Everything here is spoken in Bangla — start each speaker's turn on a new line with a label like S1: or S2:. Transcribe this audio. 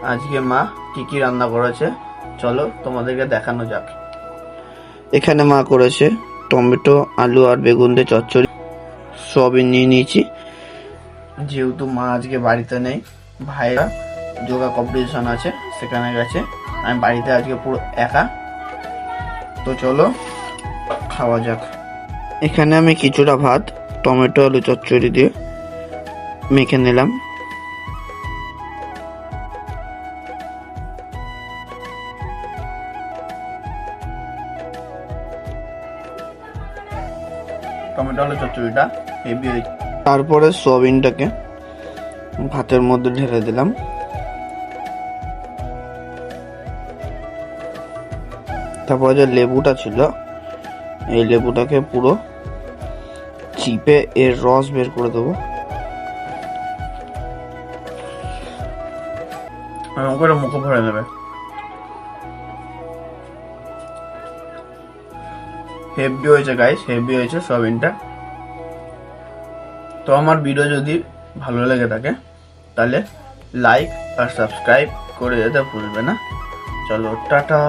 S1: আজকে মা কি কি রান্না করেছে চলো তোমাদেরকে দেখানো যাক। এখানে মা করেছে টমেটো, আলু আর বেগুন দিয়ে চচ্চড়ি। সবই নিয়ে নিয়েছি। যেহেতু মা আজকে বাড়িতে নেই, ভাইরা যোগা কম্পিটিশন আছে সেখানে গেছে, আমি বাড়িতে আজকে পুরো একা। তো চলো খাওয়া যাক। এখানে আমি কিছুটা ভাত টমেটো আলু চচ্চড়ি দিয়ে মেখে নিলাম। টমেটো আলু চচ্চড়িটা হেভি হয়েছে। তারপরে সয়াবিনটাকে ভাতের মধ্যে ঢেলে দিলাম। তারপরে যে লেবুটা ছিল, এই লেবুটাকে পুরো চিপে এর রস বের করে দেবো। এরকম করে মুখে ভরে দেবে। হেভি হয়েছে গাইস, হেভি হয়েছে সয়াবিনটা। তো আমার ভিডিও যদি ভালো লেগে থাকে তাহলে লাইক আর সাবস্ক্রাইব করে যেতে ভুলবে না। চলো টাটা।